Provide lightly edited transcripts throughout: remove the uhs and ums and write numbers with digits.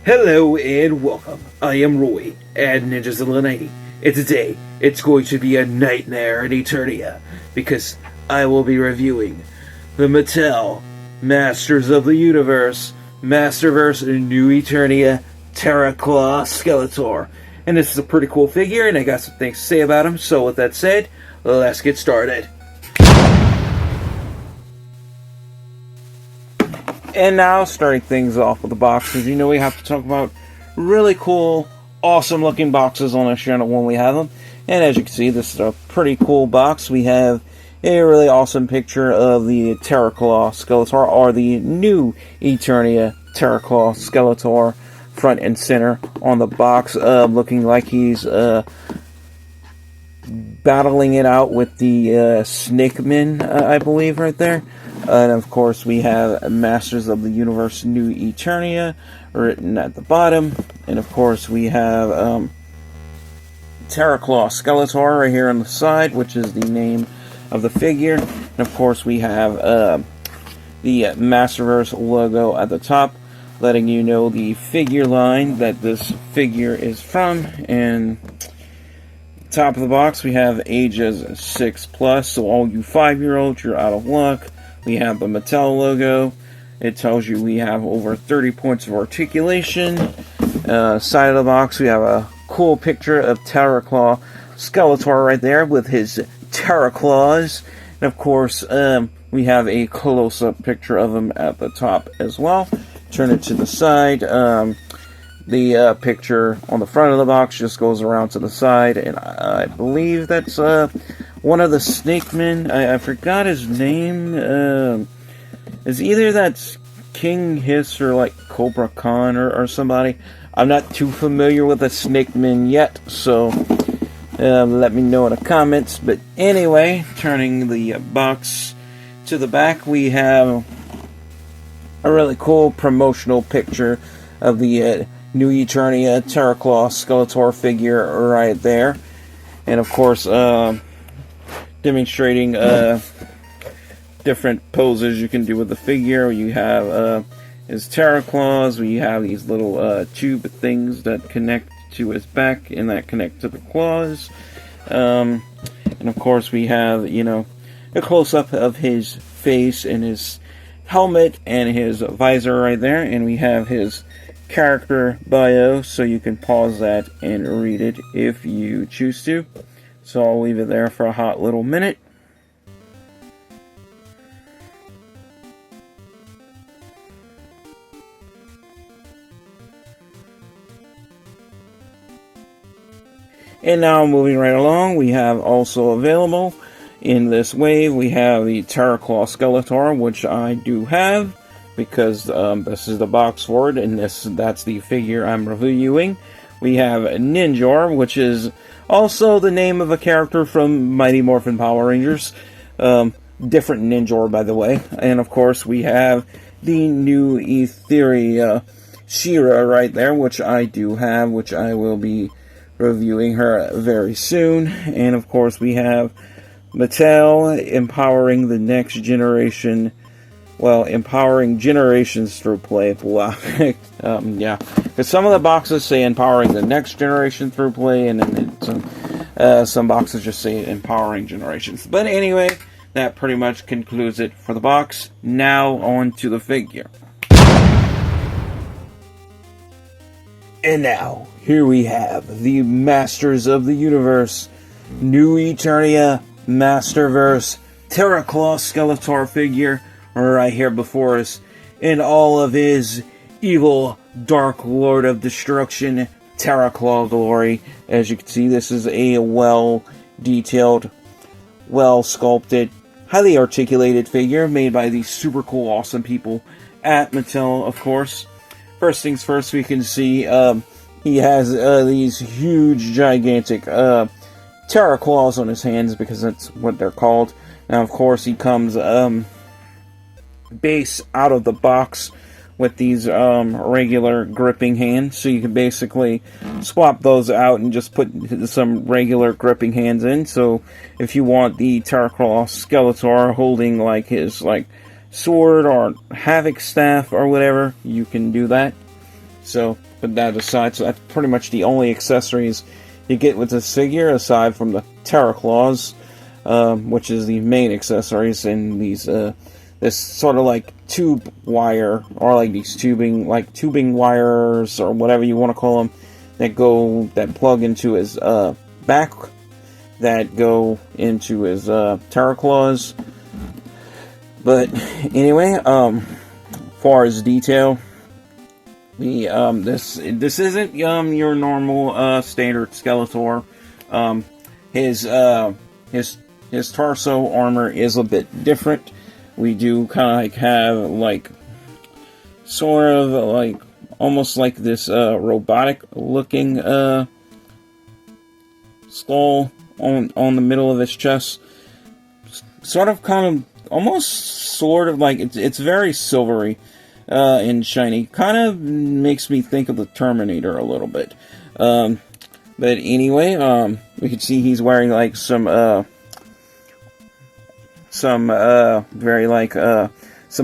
Hello and welcome. I am Roy at Ninjas of the 90, and today it's going to be a nightmare in Eternia because I will be reviewing the Mattel Masters of the Universe Masterverse New Eternia Terraclaw Skeletor. And this is a pretty cool figure, and I got some things to say about him. So with that said, let's get started. And now, starting things off with the boxes, you know we have to talk about really cool, awesome looking boxes on our channel when we have them. And as you can see, this is a pretty cool box. We have a really awesome picture of the Terraclaw Skeletor, or the new Eternia Terraclaw Skeletor, front and center on the box, looking like he's battling it out with the Snake Men, I believe, right there. And of course, we have Masters of the Universe New Eternia written at the bottom. And of course, we have Terraclaw Skeletor right here on the side, which is the name of the figure. And of course, we have the Masterverse logo at the top, letting you know the figure line that this figure is from. And top of the box, we have ages 6+, so all you 5-year-olds, you're out of luck. We have the Mattel logo. It tells you we have over 30 points of articulation. Side of the box, we have a cool picture of Terraclaw Skeletor right there with his Terraclaws. And of course, we have a close-up picture of him at the top as well. Turn it to the side. The picture on the front of the box just goes around to the side, and I believe that's one of the Snake Men. I forgot his name. Is either that's King Hiss or like Cobra Khan or somebody. I'm not too familiar with the Snake Men yet, so let me know in the comments. But anyway, turning the box to the back, we have a really cool promotional picture of the New Eternia Terraclaw Skeletor figure right there. And of course, demonstrating different poses you can do with the figure. You have his Terraclaws, we have these little tube things that connect to his back and that connect to the claws. And of course, we have, you know, a close-up of his face and his helmet and his visor right there. And we have his character bio, so you can pause that and read it if you choose to. So I'll leave it there for a hot little minute. And now moving right along, we have also available in this wave, we have the Terraclaw Skeletor, which I do have, because this is the box for it, and that's the figure I'm reviewing. We have Ninjor, which is also the name of a character from Mighty Morphin Power Rangers. Different Ninjor, by the way. And of course, we have the new Etheria She-Ra right there, which I do have, which I will be reviewing her very soon. And of course, we have Mattel empowering the next generation. Well, empowering generations through play. Wow. Yeah. Because some of the boxes say empowering the next generation through play, and then some boxes just say empowering generations. But anyway, that pretty much concludes it for the box. Now on to the figure. And now, here we have the Masters of the Universe New Eternia Masterverse Terraclaw Skeletor figure right here before us in all of his evil Dark Lord of Destruction Terraclaw glory. As you can see, this is a well-detailed, well-sculpted, highly articulated figure made by these super cool, awesome people at Mattel, of course. First things first, we can see he has these huge, gigantic Terraclaws on his hands, because that's what they're called. Now, of course, he comes base out of the box with these regular gripping hands, so you can basically swap those out and just put some regular gripping hands in. So if you want the Terraclaw Skeletor holding like his sword or Havoc staff or whatever, you can do that. So, put that aside. So that's pretty much the only accessories you get with this figure, aside from the Terror Claws, which is the main accessories, and these this sort of like tube wire, or like these tubing wires, or whatever you want to call them, that plug into his back, that go into his Terror Claws. But anyway, far as detail, this isn't your normal standard Skeletor. His torso armor is a bit different. We do kind of like have like sort of like almost like this robotic looking skull on the middle of his chest. Sort of kind of almost sort of like it's very silvery and shiny. Kind of makes me think of the Terminator a little bit. But anyway, we can see he's wearing like some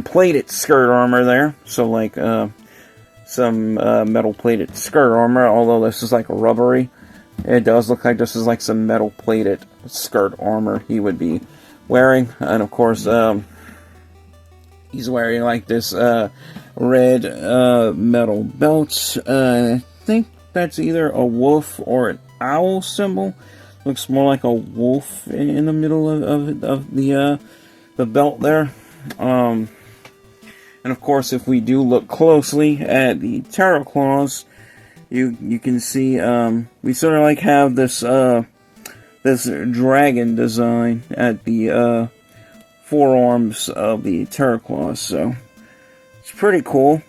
plated skirt armor there. So like some metal plated skirt armor, although this is like rubbery. It does look like this is like some metal plated skirt armor he would be wearing. And of course, he's wearing like this red metal belt. I think that's either a wolf or an owl symbol. Looks more like a wolf in the middle of the belt there. And of course, if we do look closely at the Terror Claws, you can see we sort of like have this this dragon design at the forearms of the Terror Claws. So it's pretty cool.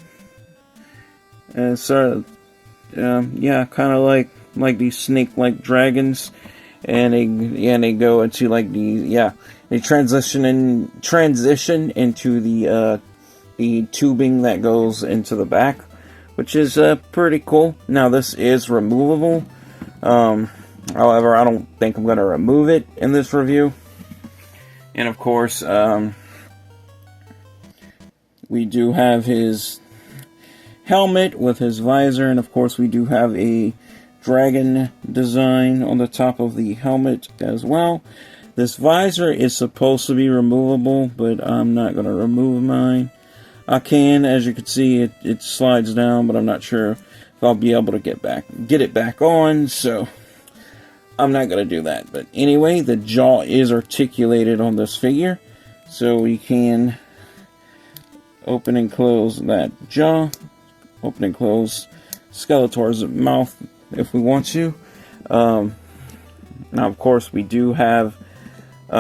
And so yeah, kind of like these snake-like dragons, and they go into like they transition into the tubing that goes into the back, which is pretty cool. Now this is removable. However, I don't think I'm going to remove it in this review. And of course, we do have his helmet with his visor, and of course we do have a dragon design on the top of the helmet as well. This visor is supposed to be removable, but I'm not going to remove mine. I can, as you can see, it slides down, but I'm not sure if I'll be able to get it back on, so I'm not going to do that. But anyway, the jaw is articulated on this figure, so we can open and close that jaw, open and close Skeletor's mouth if we want to. Now, of course, we do have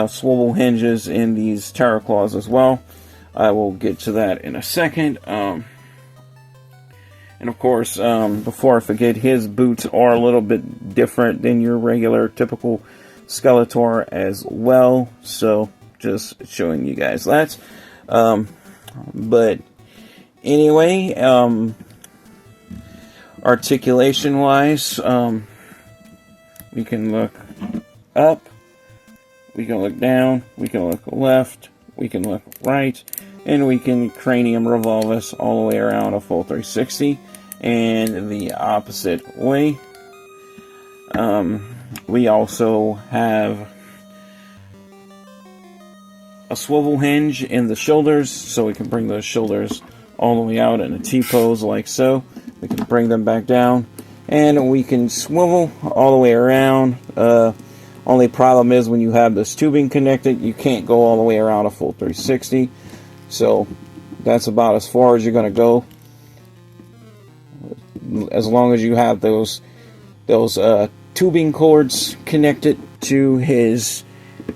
swivel hinges in these Terror Claws as well. I will get to that in a second. And of course, before I forget, his boots are a little bit different than your regular typical Skeletor as well. So, just showing you guys that. But anyway, articulation-wise, we can look up, we can look down, we can look left, we can look right, and we can cranium revolve us all the way around a full 360, and the opposite way. We also have a swivel hinge in the shoulders, so we can bring those shoulders all the way out in a T-pose like so. We can bring them back down, and we can swivel all the way around. Only problem is when you have this tubing connected, you can't go all the way around a full 360. So that's about as far as you're going to go, as long as you have those tubing cords connected to his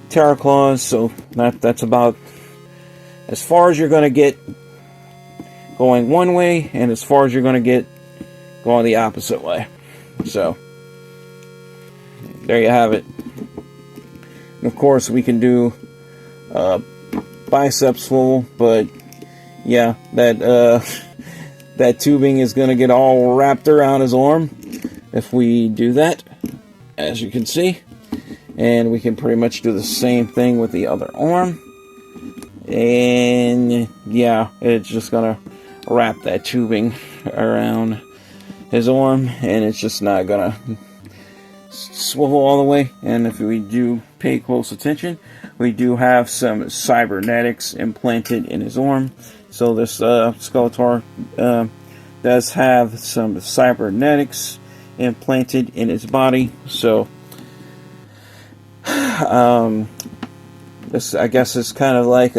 Terror Claws. So that's about as far as you're going to get going one way, and as far as you're going to get going the opposite way. So there you have it. And of course, we can do bicep swivel, but yeah, that tubing is going to get all wrapped around his arm if we do that, as you can see. And we can pretty much do the same thing with the other arm. And yeah, it's just going to wrap that tubing around his arm, and it's just not gonna swivel all the way. And if we do pay close attention, we do have some cybernetics implanted in his arm. So this Skeletor does have some cybernetics implanted in his body. So this, I guess, is kind of like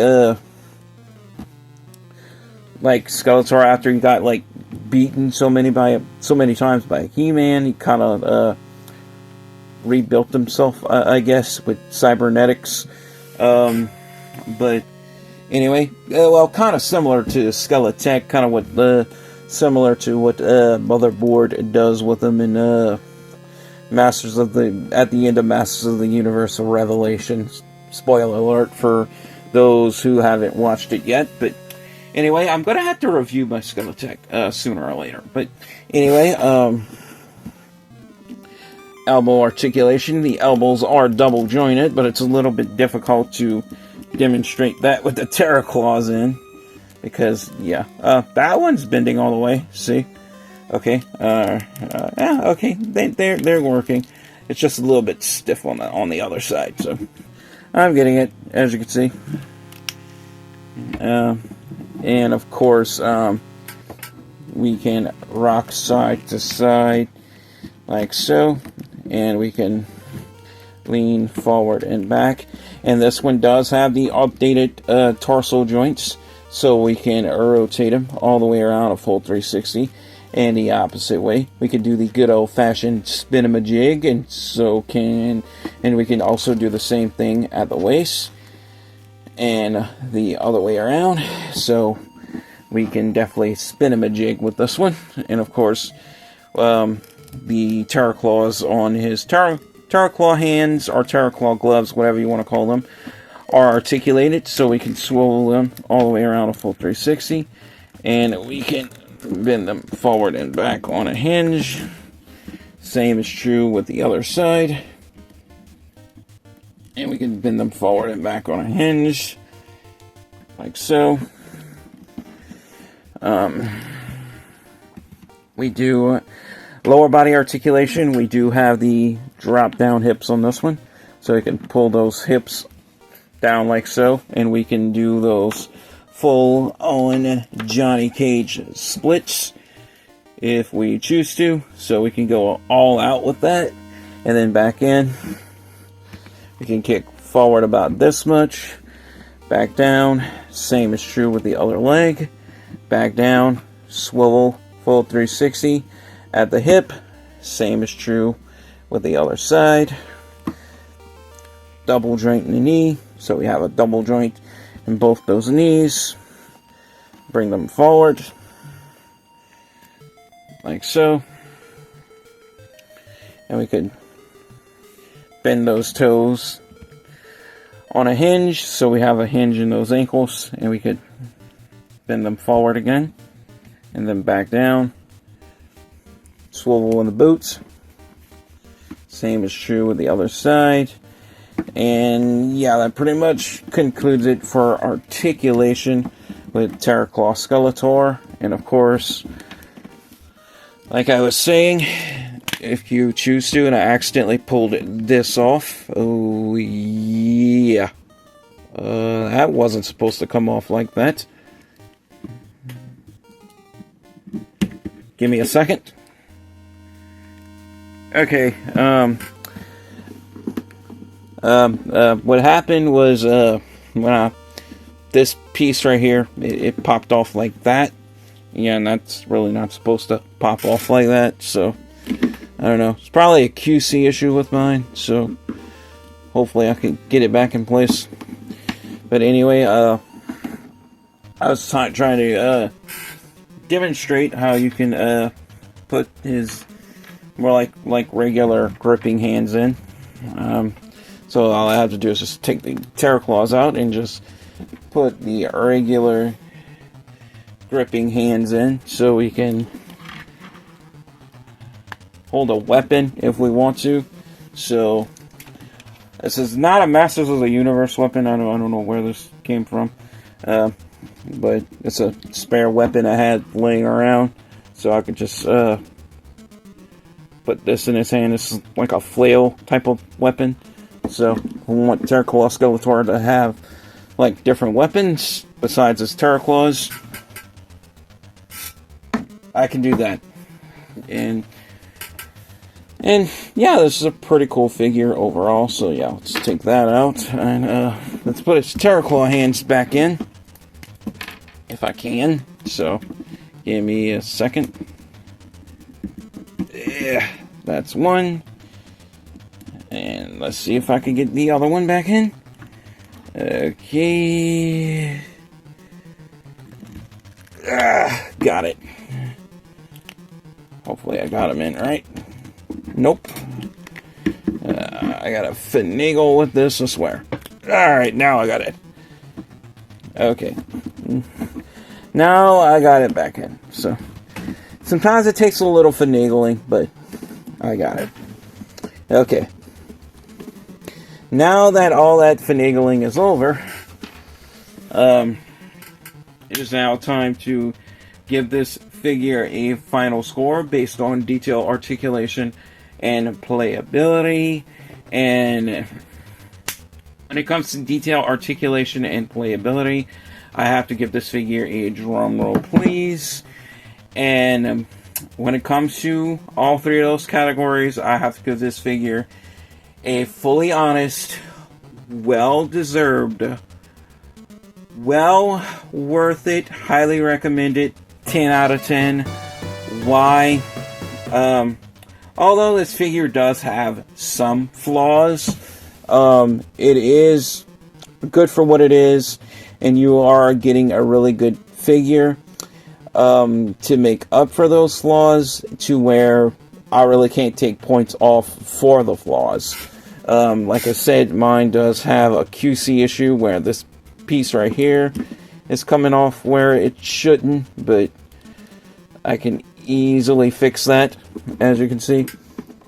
Skeletor after he got like beaten so many times by He-Man. He kind of rebuilt himself, I guess, with cybernetics. But anyway, well, kind of similar to Skeletech, kind of what similar to what Motherboard does with him in at the end of Masters of the Universe of Revelations. Spoiler alert for those who haven't watched it yet, but anyway, I'm gonna have to review my Skeletech sooner or later. But anyway, elbow articulation. The elbows are double jointed, but it's a little bit difficult to demonstrate that with the Terra Claws in, because yeah, that one's bending all the way. See, okay, yeah, okay, they're working. It's just a little bit stiff on the other side, so I'm getting it, as you can see. And of course, we can rock side to side like so, and we can lean forward and back. And this one does have the updated torso joints, so we can rotate them all the way around a full 360, and the opposite way. We can do the good old-fashioned spin-a-majig, and we can also do the same thing at the waist, and the other way around. So we can definitely spin-a-majig with this one. And of course, the Terra Claws on his Terra Claw hands, or Terra Claw gloves, whatever you want to call them, are articulated, so we can swivel them all the way around a full 360, and we can bend them forward and back on a hinge. Same is true with the other side, and we can bend them forward and back on a hinge like so. We do lower body articulation. We do have the drop down hips on this one, so you can pull those hips down like so, and we can do those full on Johnny Cage splits if we choose to. So we can go all out with that, and then back in. We can kick forward about this much, back down. Same is true with the other leg. Back down, swivel, full 360 at the hip. Same is true with the other side. Double joint in the knee, so we have a double joint in both those knees. Bring them forward like so, and we could bend those toes on a hinge, so we have a hinge in those ankles, and we could bend them forward again, and then back down. Swivel in the boots. Same is true with the other side. And yeah, that pretty much concludes it for articulation with Terra Claw Skeletor. And of course, like I was saying, if you choose to, and I accidentally pulled this off, oh yeah, that wasn't supposed to come off like that. Give me a second. Okay, what happened was, when this piece right here, it popped off like that. Yeah, and that's really not supposed to pop off like that, so, I don't know. It's probably a QC issue with mine, so hopefully I can get it back in place. But anyway, I was trying to, demonstrate how you can, put his more like regular gripping hands in. So all I have to do is just take the Terra Claws out and just put the regular gripping hands in, so we can hold a weapon if we want to. So this is not a Masters of the Universe weapon. I don't know where this came from, but it's a spare weapon I had laying around, so I could just put this in his hand. This is like a flail type of weapon. So we want Terraclaw Skeletor to have like different weapons besides his Terraclaws. I can do that. And yeah, this is a pretty cool figure overall. So yeah, let's take that out and let's put his Terraclaw hands back in, if I can. So give me a second. Yeah, that's one. And let's see if I can get the other one back in. Okay. Got it. Hopefully I got him in right. Nope. I gotta finagle with this, I swear. Alright, now I got it. Okay. Now I got it back in. So, sometimes it takes a little finagling, but I got it. Okay. Now that all that finagling is over, it is now time to give this figure a final score based on detail, articulation, and playability. And when it comes to detail, articulation, and playability, I have to give this figure a drum roll, please. And when it comes to all three of those categories, I have to give this figure a fully honest, well-deserved, well worth it, highly recommended 10 out of 10. Why? Although this figure does have some flaws, it is good for what it is, and you are getting a really good figure to make up for those flaws, to where I really can't take points off for the flaws. Like I said, mine does have a QC issue where this piece right here is coming off where it shouldn't, but I can easily fix that, as you can see.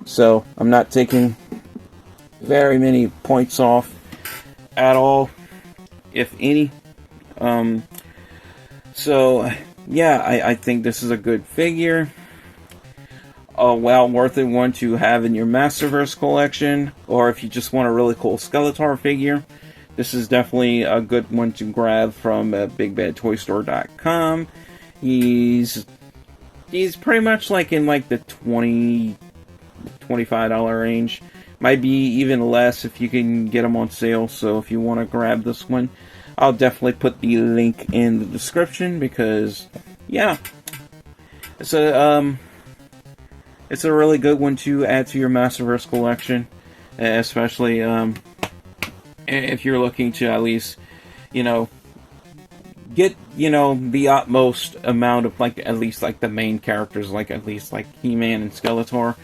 So I'm not taking very many points off at all, if any. So yeah, I think this is a good figure. A well worth it one to have in your Masterverse collection, or if you just want a really cool Skeletor figure, this is definitely a good one to grab from BigBadToyStore.com. He's pretty much like in like the $20-$25 range. Might be even less if you can get them on sale. So if you want to grab this one, I'll definitely put the link in the description, because yeah, it's a really good one to add to your Masterverse collection, especially if you're looking to at least, get, the utmost amount of, like, at least, like, the main characters, like, at least, like, He-Man and Skeletor,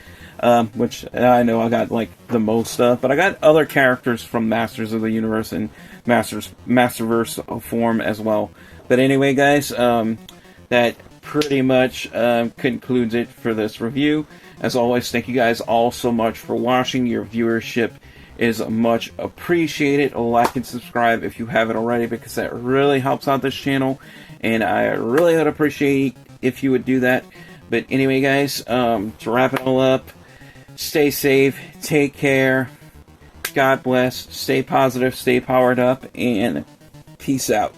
which I know I got, like, the most of, but I got other characters from Masters of the Universe and Masterverse form as well. But anyway, guys, that pretty much concludes it for this review. As always, thank you guys all so much for watching. Your viewership is much appreciated. Like and subscribe if you haven't already, because that really helps out this channel, and I really would appreciate if you would do that. But anyway, guys, to wrap it all up, stay safe, take care, God bless, stay positive, stay powered up, and peace out.